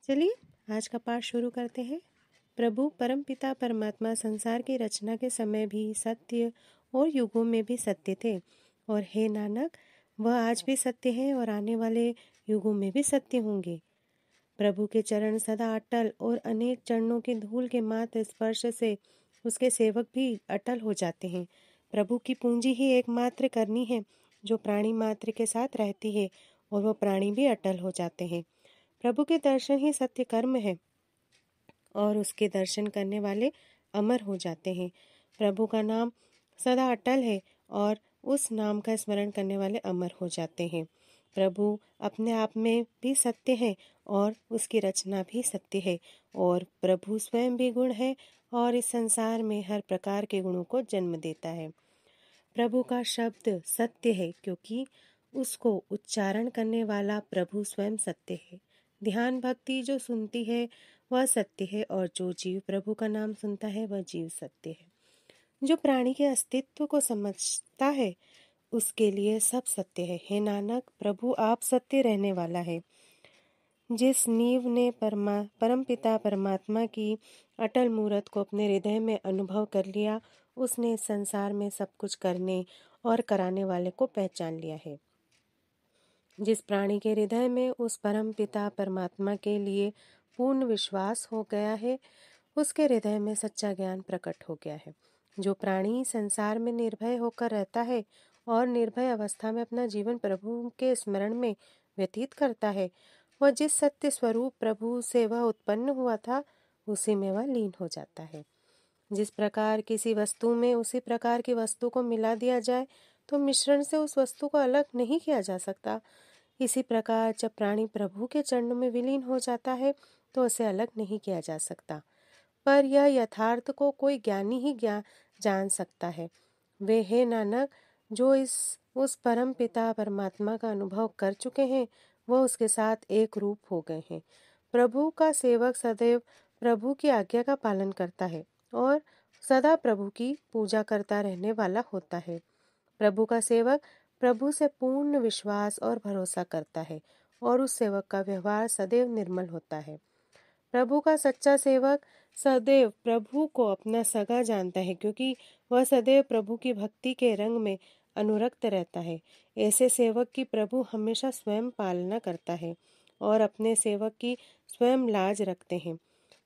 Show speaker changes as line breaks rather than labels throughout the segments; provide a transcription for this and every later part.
चलिए आज का पाठ शुरू करते हैं। प्रभु परमपिता परमात्मा संसार की रचना के समय भी सत्य और युगों में भी सत्य थे, और हे नानक, वह आज भी सत्य है और आने वाले युगों में भी सत्य होंगे। प्रभु के चरण सदा अटल, और अनेक चरणों की धूल के मात्र स्पर्श से उसके सेवक भी अटल हो जाते हैं। प्रभु की पूंजी ही एकमात्र करनी है जो प्राणी मात्र के साथ रहती है, और वह प्राणी भी अटल हो जाते हैं। प्रभु के दर्शन ही सत्य कर्म है, और उसके दर्शन करने वाले अमर हो जाते हैं। प्रभु का नाम सदा अटल है, और उस नाम का स्मरण करने वाले अमर हो जाते हैं। प्रभु अपने आप में भी सत्य है, और उसकी रचना भी सत्य है, और प्रभु स्वयं भी गुण है, और इस संसार में हर प्रकार के गुणों को जन्म देता है। प्रभु का शब्द सत्य है, क्योंकि उसको उच्चारण करने वाला प्रभु स्वयं सत्य है। ध्यान भक्ति जो सुनती है वह सत्य है, और जो जीव प्रभु का नाम सुनता है वह जीव सत्य है। जो प्राणी के अस्तित्व को समझता है उसके लिए सब सत्य है। हे नानक, प्रभु आप सत्य रहने वाला है। जिस नीव ने परमपिता परमात्मा की अटल मूरत को अपने हृदय में अनुभव कर लिया, उसने इस संसार में सब कुछ करने और कराने वाले को पहचान लिया है। जिस प्राणी के हृदय में उस परम पिता परमात्मा के लिए पूर्ण विश्वास हो गया है, उसके हृदय में सच्चा ज्ञान प्रकट हो गया है। जो प्राणी संसार में निर्भय होकर रहता है और निर्भय अवस्था में अपना जीवन प्रभु के स्मरण में व्यतीत करता है, वह जिस सत्य स्वरूप प्रभु से वह उत्पन्न हुआ था उसी में वह लीन हो जाता है। जिस प्रकार किसी वस्तु में उसी प्रकार की वस्तु को मिला दिया जाए तो मिश्रण से उस वस्तु को अलग नहीं किया जा सकता, इसी प्रकार जब प्राणी प्रभु के चरणों में विलीन हो जाता है तो उसे अलग नहीं किया जा सकता। पर यह यथार्थ को कोई ज्ञानी ही जान सकता है। वे हे नानक, जो उस परम पिता परमात्मा का अनुभव कर चुके हैं, वह उसके साथ एक रूप हो गए हैं। प्रभु का सेवक सदैव प्रभु की आज्ञा का पालन करता है और सदा प्रभु की पूजा करता रहने वाला होता है। प्रभु का सेवक प्रभु से पूर्ण विश्वास और भरोसा करता है, और उस सेवक का व्यवहार सदैव निर्मल होता है। प्रभु का सच्चा सेवक सदैव प्रभु को अपना सगा जानता है, क्योंकि वह सदैव प्रभु की भक्ति के रंग में अनुरक्त रहता है। ऐसे सेवक की प्रभु हमेशा स्वयं पालना करता है और अपने सेवक की स्वयं लाज रखते हैं।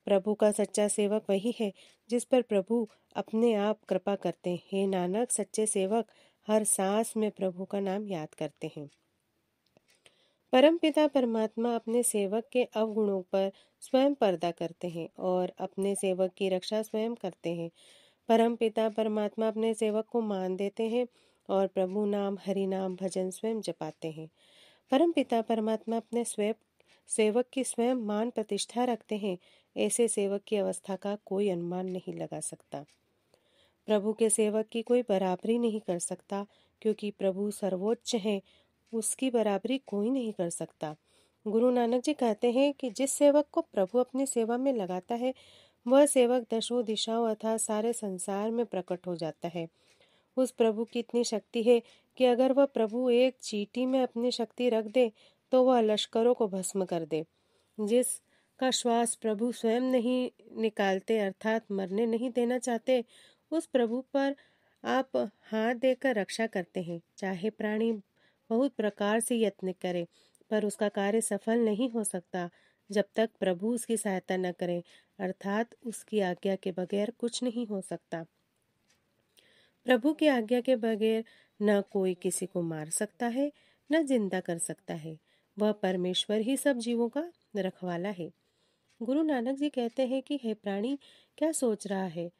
प्रभु का सच्चा सेवक वही है जिस पर प्रभु अपने आप कृपा करते हैं। हे नानक, सच्चे सेवक हर सांस में प्रभु का नाम याद करते हैं। परम पिता परमात्मा अपने सेवक के अवगुणों पर स्वयं पर्दा करते हैं और अपने सेवक की रक्षा स्वयं करते हैं। परम पिता परमात्मा अपने सेवक को मान देते हैं और प्रभु नाम हरि नाम भजन स्वयं जपाते हैं। परम पिता परमात्मा अपने सेवक की स्वयं मान प्रतिष्ठा रखते हैं। ऐसे सेवक की अवस्था का कोई अनुमान नहीं लगा सकता। प्रभु के सेवक की कोई बराबरी नहीं कर सकता, क्योंकि प्रभु सर्वोच्च हैं, उसकी बराबरी कोई नहीं कर सकता। गुरु नानक जी कहते हैं कि जिस सेवक को प्रभु अपनी सेवा में लगाता है वह सेवक दशों दिशाओं अर्थात सारे संसार में प्रकट हो जाता है। उस प्रभु की इतनी शक्ति है कि अगर वह प्रभु एक चींटी में अपनी शक्ति रख दे तो वह लश्करों को भस्म कर दे। जिसका श्वास प्रभु स्वयं नहीं निकालते अर्थात मरने नहीं देना चाहते, उस प्रभु पर आप हाथ देकर रक्षा करते हैं। चाहे प्राणी बहुत प्रकार से यत्न करे, पर उसका कार्य सफल नहीं हो सकता जब तक प्रभु उसकी सहायता न करे, अर्थात उसकी आज्ञा के बगैर कुछ नहीं हो सकता। प्रभु की आज्ञा के बगैर न कोई किसी को मार सकता है न जिंदा कर सकता है। वह परमेश्वर ही सब जीवों का रखवाला है। गुरु नानक जी कहते हैं कि हे प्राणी, क्या सोच रहा है?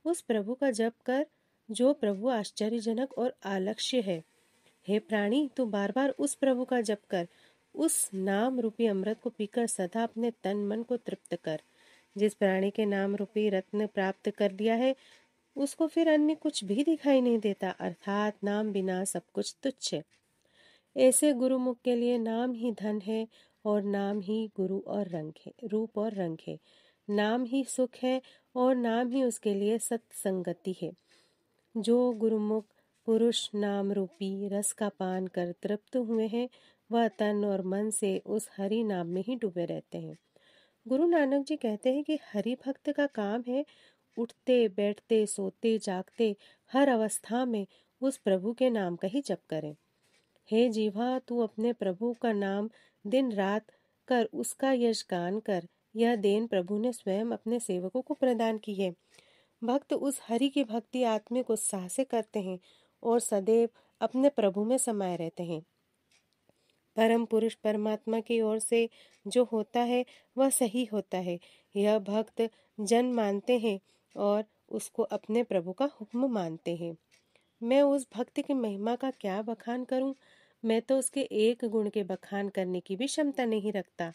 उस प्रभु का जप कर जो प्रभु आश्चर्यजनक और आलक्ष्य है। हे प्राणी, तू बार बार उस प्रभु का जप कर। उस नाम रूपी अमृत को पीकर सदा अपने तन मन को तृप्त कर। जिस प्राणी के नाम रूपी रत्न प्राप्त कर लिया है उसको फिर अन्य कुछ भी दिखाई नहीं देता, अर्थात नाम बिना सब कुछ तुच्छ है। ऐसे गुरुमुख के लिए नाम ही धन है, और नाम ही गुरु और रंग है, रूप और रंग है। नाम ही सुख है और नाम ही उसके लिए सत्संगति है। जो गुरुमुख पुरुष नाम रूपी रस का पान कर तृप्त हुए हैं वह तन और मन से उस हरि नाम में ही डूबे रहते हैं। गुरु नानक जी कहते हैं कि हरि भक्त का काम है उठते बैठते सोते जागते हर अवस्था में उस प्रभु के नाम का ही जप करें। हे जीवा, तू अपने प्रभु का नाम दिन रात कर, उसका यश गान कर। यह देन प्रभु ने स्वयं अपने सेवकों को प्रदान की है। भक्त उस हरि की भक्ति आत्मिक उत्साह से करते हैं और सदैव अपने प्रभु में समाये रहते हैं। परम पुरुष परमात्मा की ओर से जो होता है वह सही होता है। यह भक्त जन मानते हैं और उसको अपने प्रभु का हुक्म मानते हैं। मैं उस भक्त की महिमा का क्या बखान करूं? मैं तो उसके एक गुण के बखान करने की भी क्षमता नहीं रखता।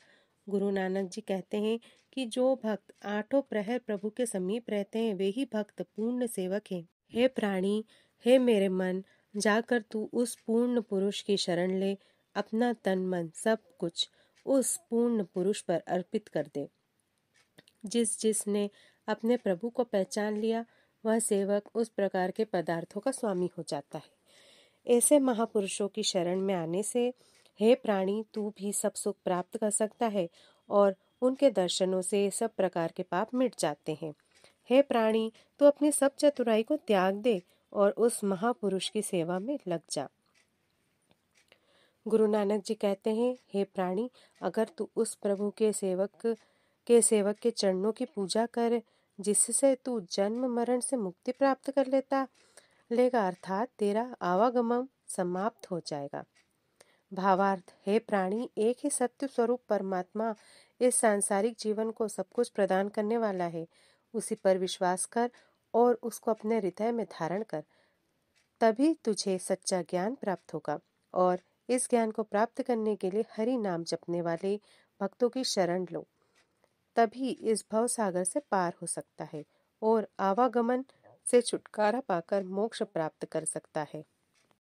गुरु नानक जी कहते हैं कि जो भक्त आठों प्रहर प्रभु के समीप रहते हैं वे ही भक्त पूर्ण सेवक हैं। हे प्राणी, हे मेरे मन, जाकर तू उस पूर्ण पुरुष की शरण ले। अपना तन मन सब कुछ उस पूर्ण पुरुष पर अर्पित कर दे। जिसने अपने प्रभु को पहचान लिया वह सेवक उस प्रकार के पदार्थों का स्वामी हो जाता है। ऐसे महापुरुषों की शरण में आने से हे प्राणी, तू भी सब सुख प्राप्त कर सकता है और उनके दर्शनों से सब प्रकार के पाप मिट जाते हैं। हे प्राणी, तू अपनी सब चतुराई को त्याग दे और उस महापुरुष की सेवा में लग जा। गुरु नानक जी कहते हैं, हे प्राणी, अगर तू उस प्रभु के सेवक के चरणों की पूजा कर जिससे तू जन्म मरण से मुक्ति प्राप्त कर लेगा, अर्थात तेरा आवागमन समाप्त हो जाएगा। भावार्थ, हे प्राणी, एक ही सत्य स्वरूप परमात्मा इस सांसारिक जीवन को सब कुछ प्रदान करने वाला है। उसी पर विश्वास कर और उसको अपने हृदय में धारण कर, तभी तुझे सच्चा ज्ञान प्राप्त होगा। और इस ज्ञान को प्राप्त करने के लिए हरि नाम जपने वाले भक्तों की शरण लो, तभी इस भव सागर से पार हो सकता है और आवागमन से छुटकारा पाकर मोक्ष प्राप्त कर सकता है।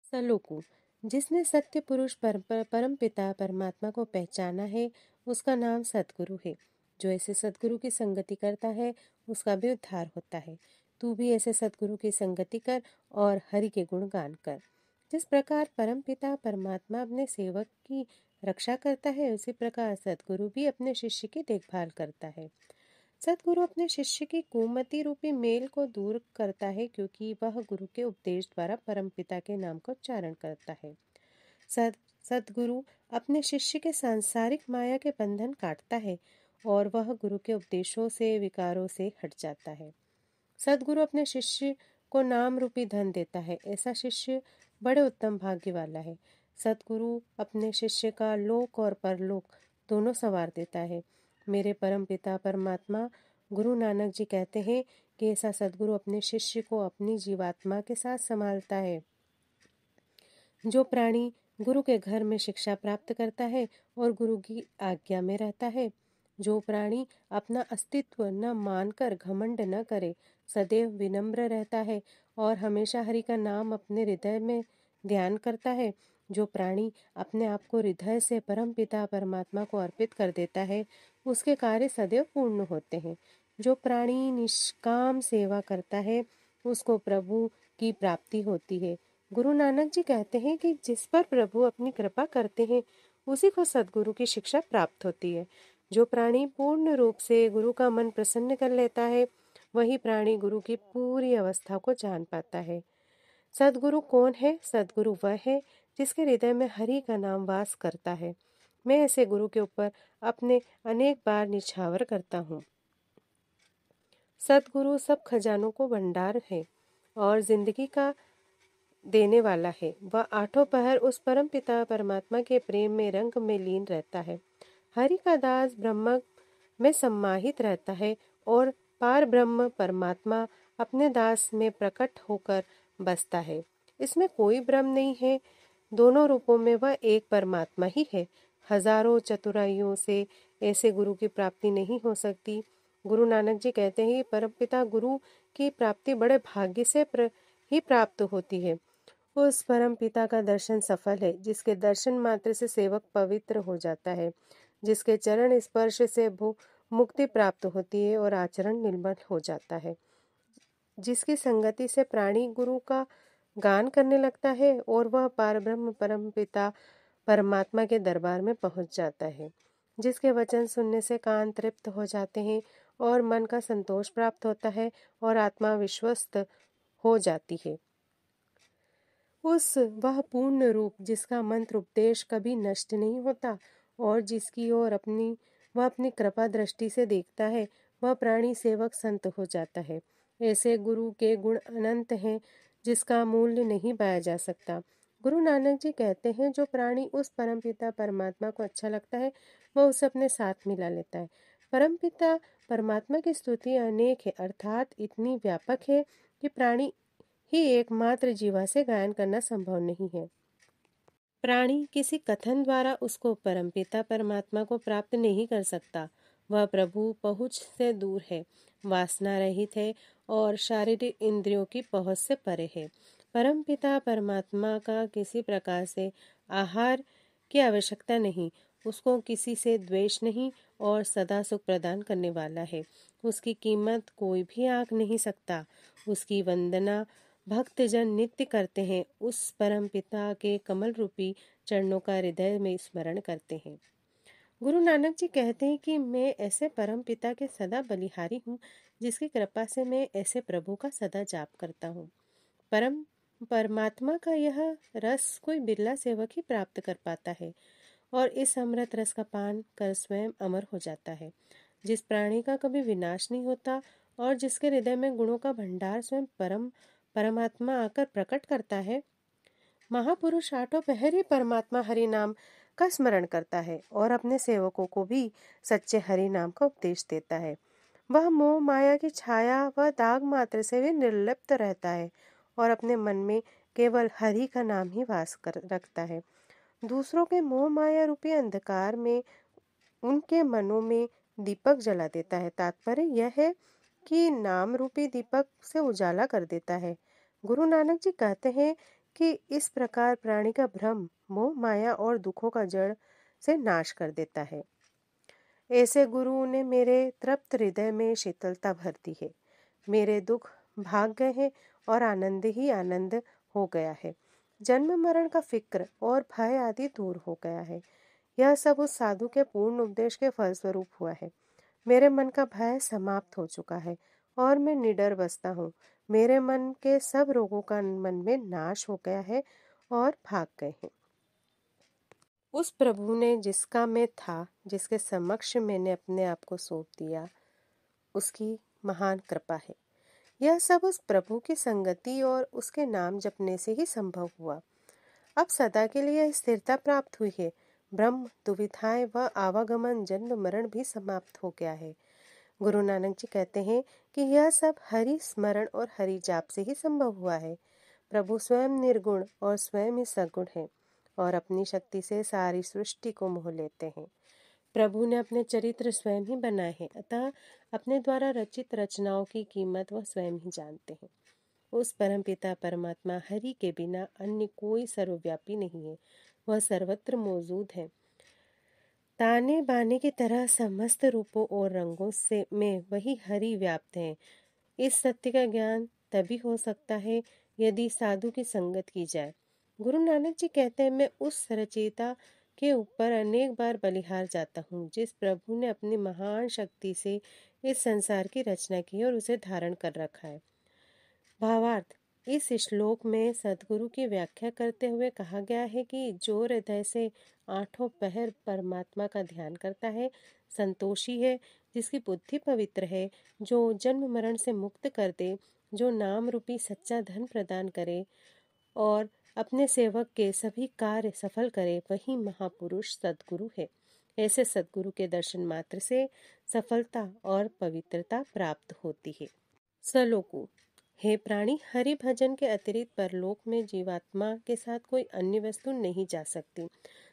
सलोकु, जिसने सत्य पुरुष परम पिता परमात्मा को पहचाना है उसका नाम सद्गुरु है। जो ऐसे सद्गुरु की संगति करता है उसका भी उद्धार होता है। तू भी ऐसे सद्गुरु की संगति कर और हरि के गुण गान कर। जिस प्रकार परम पिता परमात्मा अपने सेवक की रक्षा करता है उसी प्रकार सद्गुरु भी अपने शिष्य की देखभाल करता है। सद्गुरु अपने शिष्य की कुमति रूपी मेल को दूर करता है क्योंकि वह गुरु के उपदेश द्वारा परमपिता के नाम का उच्चारण करता है। सद्गुरु अपने शिष्य के सांसारिक माया के बंधन काटता है और वह गुरु के उपदेशों से विकारों से हट जाता है। सद्गुरु अपने शिष्य को नाम रूपी धन देता है। ऐसा शिष्य बड़े उत्तम भाग्य वाला है। सद्गुरु अपने शिष्य का लोक और परलोक दोनों संवार देता है। मेरे परम पिता परमात्मा गुरु नानक जी कहते हैं कि ऐसा सद्गुरु अपने शिष्य को अपनी जीवात्मा के साथ संभालता है। जो प्राणी गुरु के घर में शिक्षा प्राप्त करता है और गुरु की आज्ञा में रहता है, जो प्राणी अपना अस्तित्व न मानकर घमंड न करे, सदैव विनम्र रहता है और हमेशा हरि का नाम अपने हृदय में ध्यान करता है, जो प्राणी अपने आप को हृदय से परम पिता परमात्मा को अर्पित कर देता है, उसके कार्य सदैव पूर्ण होते हैं। जो प्राणी निष्काम सेवा करता है उसको प्रभु की प्राप्ति होती है। गुरु नानक जी कहते हैं कि जिस पर प्रभु अपनी कृपा करते हैं उसी को सद्गुरु की शिक्षा प्राप्त होती है। जो प्राणी पूर्ण रूप से गुरु का मन प्रसन्न कर लेता है वही प्राणी गुरु की पूरी अवस्था को जान पाता है। सद्गुरु कौन है? सद्गुरु वह है जिसके हृदय में हरि का नाम वास करता है। मैं ऐसे गुरु के ऊपर अपने अनेक बार निछावर करता हूँ। सद्गुरु सब खजानों को भंडार है और जिंदगी का देने वाला है। वह आठों पहर उस परम पिता परमात्मा के प्रेम में रंग में लीन रहता है। हरि का दास ब्रह्म में सम्माहित रहता है और पार ब्रह्म परमात्मा अपने दास में प्रकट होकर बसता है। इसमें कोई भ्रम नहीं है, दोनों रूपों में वह एक परमात्मा ही है। हजारों चतुराइयों से ऐसे गुरु की प्राप्ति नहीं हो सकती। गुरु नानक जी कहते हैं परमपिता गुरु की प्राप्ति बड़े भाग्य से ही प्राप्त होती है। उस परम पिता का दर्शन सफल है जिसके दर्शन मात्र से सेवक पवित्र हो जाता है, जिसके चरण स्पर्श से मुक्ति प्राप्त होती है और आचरण निर्मल हो जाता है, जिसकी संगति से प्राणी गुरु का गान करने लगता है और वह पारब्रह्म परम पिता परमात्मा के दरबार में पहुंच जाता है। जिसके वचन सुनने से कान तृप्त हो जाते हैं और मन का संतोष प्राप्त होता है और आत्मा विश्वस्त हो जाती है। वह पूर्ण रूप जिसका मंत्र उपदेश कभी नष्ट नहीं होता और जिसकी ओर वह अपनी कृपा दृष्टि से देखता है, वह प्राणी सेवक संत हो जाता है। ऐसे गुरु के गुण अनंत हैं जिसका मूल्य नहीं पाया जा सकता। गुरु नानक जी कहते हैं, जो प्राणी उस परमपिता परमात्मा को अच्छा लगता है वह उसे अपने साथ मिला लेता है। परमपिता परमात्मा की स्तुति अनेक है, अर्थात इतनी व्यापक है कि प्राणी ही एकमात्र जीवा से गायन करना संभव नहीं है। प्राणी किसी कथन द्वारा उसको परमपिता परमात्मा को प्राप्त नहीं कर सकता। वह प्रभु पहुँच से दूर है, वासना रहित है और शारीरिक इंद्रियों की पहुँच से परे है। परमपिता परमात्मा का किसी प्रकार से आहार की आवश्यकता नहीं, उसको किसी से द्वेष नहीं और सदा सुख प्रदान करने वाला है। उसकी कीमत कोई भी आंक नहीं सकता। उसकी वंदना भक्तजन नित्य करते हैं, उस परम पिता के कमल रूपी चरणों का हृदय में स्मरण करते हैं। गुरु नानक जी कहते हैं कि मैं ऐसे परम पिता के सदा बलिहारी हूँ, जिसकी कृपा से मैं ऐसे प्रभु का सदा जाप करता हूँ। परमात्मा का यह रस कोई बिरला सेवक ही प्राप्त कर पाता है और इस अमृत रस का पान कर स्वयं अमर हो जाता है। जिस प्राणी का कभी विनाश नहीं होता और जिसके हृदय में गुणों का भंडार स्वयं परमात्मा आकर प्रकट करता है, महापुरुष आठों पहर ही परमात्मा हरि नाम का स्मरण करता है और अपने सेवकों को भी सच्चे हरि नाम का उपदेश देता है। वह मोह माया की छाया व दाग मात्र से भी निर्लिप्त रहता है और अपने मन में केवल हरि का नाम ही वास कर रखता है। दूसरों के मोह माया रूपी अंधकार में उनके मनों में दीपक जला देता है। तात्पर्य यह है कि नाम रूपी दीपक से उजाला कर देता है। गुरु नानक जी कहते हैं कि इस प्रकार प्राणी का भ्रम, मोह माया और दुखों का जड़ से नाश कर देता है। ऐसे गुरु ने मेरे तृप्त हृदय में शीतलता भर दी है। मेरे दुख भाग गए हैं और आनंद ही आनंद हो गया है। जन्म मरण का फिक्र और भय आदि दूर हो गया है। यह सब उस साधु के पूर्ण उपदेश के फलस्वरूप हुआ है। मेरे मन का भय समाप्त हो चुका है और मैं निडर बसता हूँ। मेरे मन के सब रोगों का मन में नाश हो गया है और भाग गए हैं। उस प्रभु ने जिसका मैं था, जिसके समक्ष मैंने अपने आप को सौंप दिया, उसकी महान कृपा है। यह सब उस प्रभु की संगति और उसके नाम जपने से ही संभव हुआ। अब सदा के लिए स्थिरता प्राप्त हुई है। ब्रह्म, दुविधाएं व आवागमन, जन्म मरण भी समाप्त हो गया है। गुरु नानक जी कहते हैं कि यह सब हरि स्मरण और हरि जाप से ही संभव हुआ है। प्रभु स्वयं निर्गुण और स्वयं ही सगुण है और अपनी शक्ति से सारी सृष्टि को मोह लेते हैं। प्रभु ने अपने चरित्र स्वयं ही बनाए हैं, अतः अपने द्वारा रचित रचनाओं की कीमत वह स्वयं ही जानते हैं। उस परमपिता परमात्मा हरि के बिना अन्य कोई सर्वव्यापी नहीं है। वह सर्वत्र मौजूद है। ताने बाने की तरह समस्त रूपों और रंगों से में वही हरि व्याप्त है। इस सत्य का ज्ञान तभी हो सकता है यदि साधु की संगत की जाए। गुरु नानक जी कहते हैं, मैं उस रचयिता के ऊपर अनेक बार बलिहार जाता हूँ, जिस प्रभु ने अपनी महान शक्ति से इस संसार की रचना की और उसे धारण कर रखा है। भावार्थ, इस श्लोक में सदगुरु की व्याख्या करते हुए कहा गया है कि जो हृदय से आठों पहर परमात्मा का ध्यान करता है, संतोषी है, जिसकी बुद्धि पवित्र है, जो जन्म मरण से मुक्त कर दे, जो नाम रूपी सच्चा धन प्रदान करे और अपने सेवक के सभी कार्य सफल करे, वही महापुरुष सदगुरु है। ऐसे सदगुरु के दर्शन मात्र से सफलता और पवित्रता प्राप्त होती है। सलोकु, हे प्राणी, हरि भजन के अतिरिक्त परलोक में जीवात्मा के साथ कोई अन्य वस्तु नहीं जा सकती।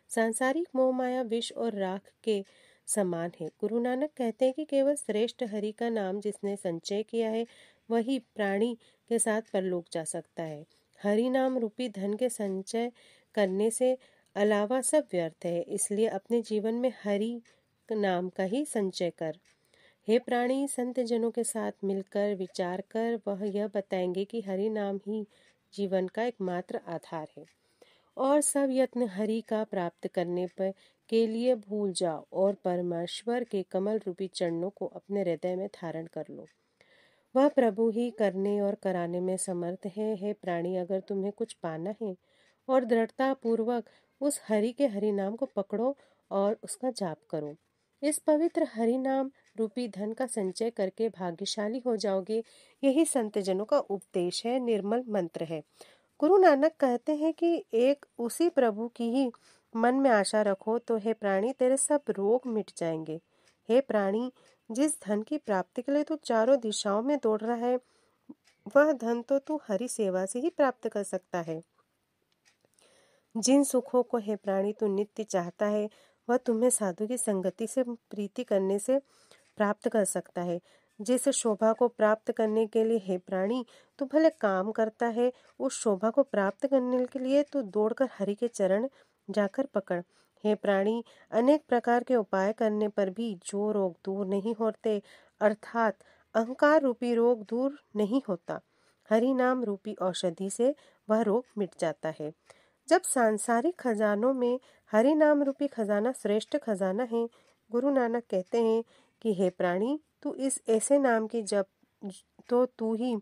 सांसारिक मोह माया विष और राख के समान है। गुरु नानक कहते हैं कि केवल श्रेष्ठ हरि का नाम जिसने संचय किया है, वही प्राणी के साथ परलोक जा सकता है। हरि नाम रूपी धन के संचय करने से अलावा सब व्यर्थ है, इसलिए अपने जीवन में हरि नाम का ही संचय कर। हे प्राणी, संत जनों के साथ मिलकर विचार कर वह यह बताएंगे कि हरि नाम ही जीवन का एकमात्र आधार है और सब यत्न हरि का प्राप्त करने पर के लिए भूल जाओ और परमेश्वर के कमल रूपी चरणों को अपने हृदय में धारण कर लो। वह प्रभु ही करने और कराने में समर्थ है। हे प्राणी, अगर तुम्हें कुछ पाना है और दृढ़ता पूर्वक उस हरि के हरि नाम को पकड़ो और उसका जाप करो। इस पवित्र हरि नाम रूपी धन का संचय करके भाग्यशाली हो जाओगे। यही संत जनों का उपदेश है, निर्मल मंत्र है। गुरु नानक कहते हैं कि एक उसी प्रभु की ही मन में आशा रखो तो हे प्राणी तेरे सब रोग मिट जाएंगे। हे प्राणी, जिस धन की प्राप्ति के लिए तू चारों दिशाओं में दौड़ रहा है, वह धन तो तू हरि सेवा से ही प्राप्त कर सकता है। जिन सुखों को हे प्राणी तू नित्य चाहता है, वह तुम्हें साधु की संगति से प्रीति करने से प्राप्त कर सकता है। जिस शोभा को प्राप्त करने के लिए हे प्राणी तू भले काम करता है, उस शोभा को प्राप्त करने के लिए तू दौड़कर हरि के चरण जाकर पकड़। हे प्राणी, अनेक प्रकार के उपाय करने पर भी जो रोग दूर नहीं होते, अर्थात अहंकार रूपी रोग दूर नहीं होता, हरि नाम रूपी औषधि से वह रोग मिट जाता है। जब सांसारिक खजानों में हरि नाम रूपी खजाना श्रेष्ठ खजाना है, गुरु नानक कहते हैं कि हे प्राणी, तू इस ऐसे नाम की जप तो तू ही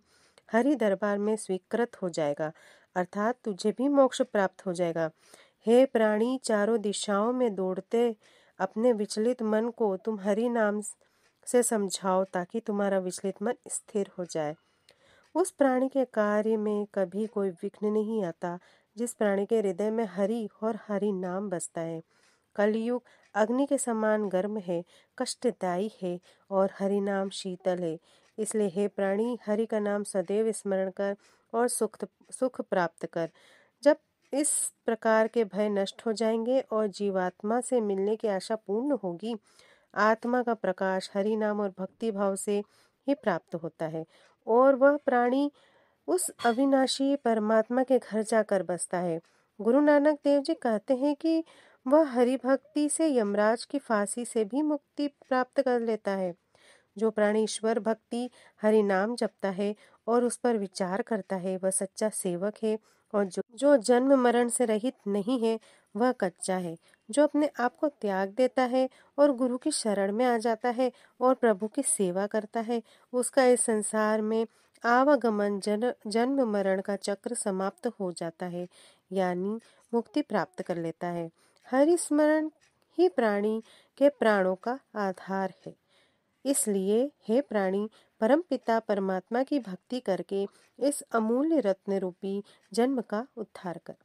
हरि दरबार में स्वीकृत हो जाएगा, अर्थात तुझे भी मोक्ष प्राप्त हो जाएगा। हे प्राणी, चारों दिशाओं में दौड़ते अपने विचलित मन को तुम हरि नाम से समझाओ ताकि तुम्हारा विचलित मन स्थिर हो जाए। उस प्राणी के कार्य में कभी कोई विघ्न नहीं आता जिस प्राणी के हृदय में हरि और हरि नाम बसता है। कलयुग अग्नि के समान गर्म है, कष्टदायी है और हरि नाम शीतल है। इसलिए हे प्राणी, हरि का नाम सदैव स्मरण कर और सुख प्राप्त कर। जब इस प्रकार के भय नष्ट हो जाएंगे और जीवात्मा से मिलने की आशा पूर्ण होगी, आत्मा का प्रकाश हरि नाम और भक्ति भाव से ही प्राप्त होता है और वह प्राणी उस अविनाशी परमात्मा के घर जाकर बसता है। गुरु नानक देव जी कहते हैं कि वह हरि भक्ति से यमराज की फांसी से भी मुक्ति प्राप्त कर लेता है। जो प्राणी ईश्वर भक्ति हरि नाम जपता है और उस पर विचार करता है, वह सच्चा सेवक है, और जो जन्म मरण से रहित नहीं है, वह कच्चा है। जो अपने आप को त्याग देता है और गुरु की शरण में आ जाता है और प्रभु की सेवा करता है, उसका इस संसार में आवागमन जन्म मरण का चक्र समाप्त हो जाता है, यानी मुक्ति प्राप्त कर लेता है। हरि स्मरण ही प्राणी के प्राणों का आधार है। इसलिए हे प्राणी, परमपिता परमात्मा की भक्ति करके इस अमूल्य रत्न रूपी जन्म का उद्धार कर।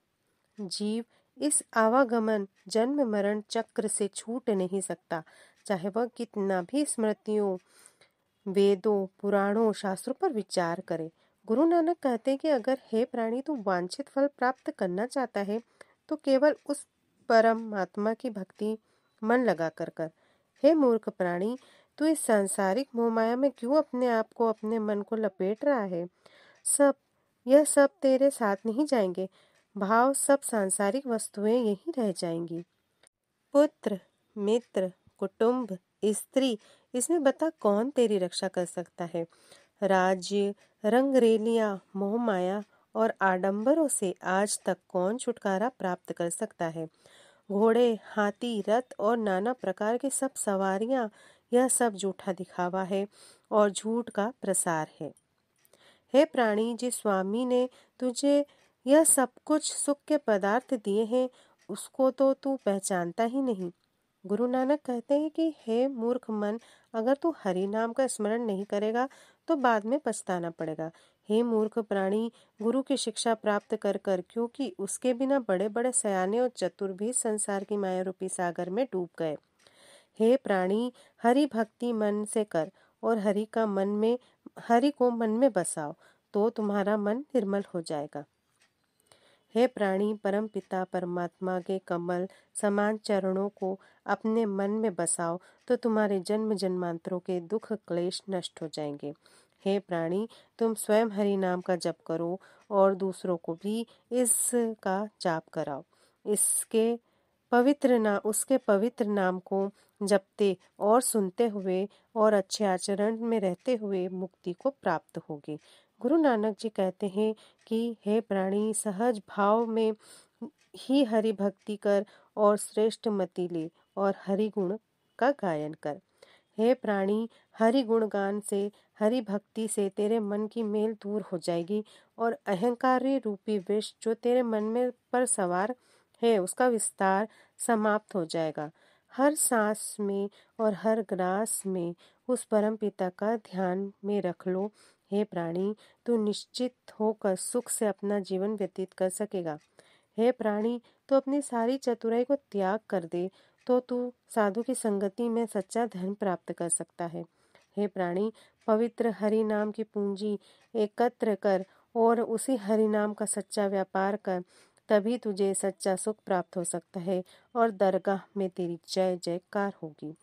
जीव इस आवागमन जन्म मरण चक्र से छूट नहीं सकता, चाहे वह कितना भी स्मृतियों, वेदों, पुराणों, शास्त्रों पर विचार करे। गुरु नानक कहते हैं कि अगर हे प्राणी तू वांछित फल प्राप्त करना चाहता है तो केवल उस परमात्मा की भक्ति मन लगा कर। हे मूर्ख प्राणी, तू इस सांसारिक मोहमाया में क्यों अपने आप को, अपने मन को लपेट रहा है? यह सब तेरे साथ नहीं जाएंगे। भाव सब सांसारिक वस्तुएं यहीं रह जाएंगी। पुत्र, मित्र, कुटुंब, स्त्री, इसमें बता कौन तेरी रक्षा कर सकता है? राज्य, रंगरेलियां, मोहमाया और आडंबरों से आज तक कौन छुटकारा प्राप्त कर सकता है? घोड़े, हाथी, रथ और नाना प्रकार की सब सवारियां, यह सब झूठा दिखावा है और झूठ का प्रसार है। हे प्राणी, जिस स्वामी ने तुझे यह सब कुछ सुख के पदार्थ दिए हैं, उसको तो तू पहचानता ही नहीं। गुरु नानक कहते हैं कि हे मूर्ख मन, अगर तू हरि नाम का स्मरण नहीं करेगा तो बाद में पछताना पड़ेगा। हे मूर्ख प्राणी, गुरु की शिक्षा प्राप्त कर क्योंकि उसके बिना बड़े बड़े सयाने और चतुर भी संसार की माया रूपी सागर में डूब गए। हे प्राणी, हरि भक्ति मन से कर और हरि को मन में बसाओ तो तुम्हारा मन निर्मल हो जाएगा। हे प्राणी, परम पिता परमात्मा के कमल समान चरणों को अपने मन में बसाओ तो तुम्हारे जन्म जन्मांतरों के दुख क्लेश नष्ट हो जाएंगे। हे प्राणी, तुम स्वयं हरि नाम का जप करो और दूसरों को भी इसका जाप कराओ। उसके पवित्र नाम को जपते और सुनते हुए और अच्छे आचरण में रहते हुए मुक्ति को प्राप्त होगी। गुरु नानक जी कहते हैं कि हे प्राणी, सहज भाव में ही हरि भक्ति कर और श्रेष्ठ मति ले और हरि गुण का गायन कर। हे प्राणी, हरि गुण गान से, हरि भक्ति से तेरे मन की मेल दूर हो जाएगी और अहंकारी रूपी विष जो तेरे मन में पर सवार है उसका विस्तार समाप्त हो जाएगा। हर सांस में और हर ग्रास में उस परम पिता का ध्यान में रख लो। हे प्राणी, तू निश्चित होकर सुख से अपना जीवन व्यतीत कर सकेगा। हे प्राणी, तू अपनी सारी चतुराई को त्याग कर दे तो तू साधु की संगति में सच्चा धन प्राप्त कर सकता है। हे प्राणी, पवित्र हरि नाम की पूंजी एकत्र कर और उसी हरि नाम का सच्चा व्यापार कर, तभी तुझे सच्चा सुख प्राप्त हो सकता है और दरगाह में तेरी जय जयकार होगी।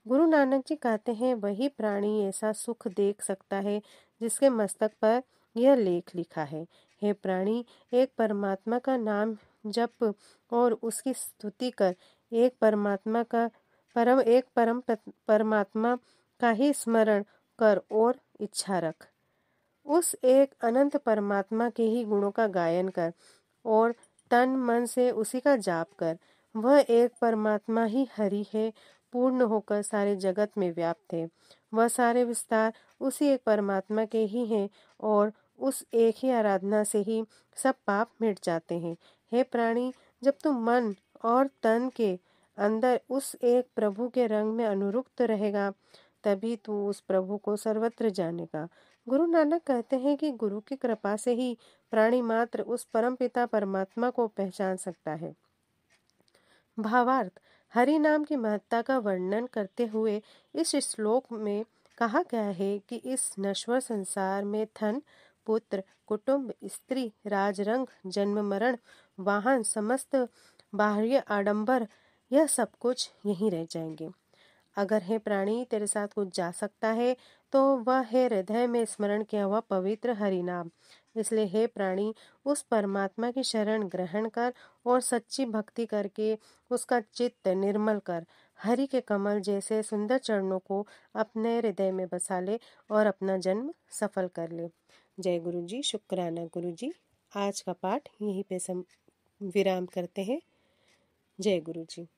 गुरु नानक जी कहते हैं, वही प्राणी ऐसा सुख देख सकता है जिसके मस्तक पर यह लेख लिखा है। हे प्राणी, एक परमात्मा का नाम जप और उसकी स्तुति कर। एक परम परमात्मा का ही स्मरण कर और इच्छा रख। उस एक अनंत परमात्मा के ही गुणों का गायन कर और तन मन से उसी का जाप कर। वह एक परमात्मा ही हरि है, पूर्ण होकर सारे जगत में व्याप्त है। वह सारे विस्तार उसी एक परमात्मा के ही हैं और उस एक ही आराधना से ही सब पाप मिट जाते हैं। हे प्राणी, जब तू मन और तन के अंदर उस एक प्रभु के रंग में अनुरक्त रहेगा, तभी तू उस प्रभु को सर्वत्र जानेगा। गुरु नानक कहते हैं कि गुरु की कृपा से ही प्राणी मात्र उस परम पिता परमात्मा को पहचान सकता है। भावार्थ, हरि नाम की महत्ता का वर्णन करते हुए इस श्लोक में कहा गया है कि इस नश्वर संसार में धन, पुत्र, कुटुंब, स्त्री, राजरंग, जन्म मरण, वाहन, समस्त बाह्य आडंबर, यह सब कुछ यहीं रह जाएंगे। अगर हे प्राणी तेरे साथ कुछ जा सकता है तो वह है हृदय में स्मरण किया हुआ पवित्र हरि नाम। इसलिए हे प्राणी, उस परमात्मा की शरण ग्रहण कर और सच्ची भक्ति करके उसका चित्त निर्मल कर। हरि के कमल जैसे सुंदर चरणों को अपने हृदय में बसा ले और अपना जन्म सफल कर ले। जय गुरु जी। शुक्राना गुरु जी। आज का पाठ यहीं पे विराम करते हैं। जय गुरु जी।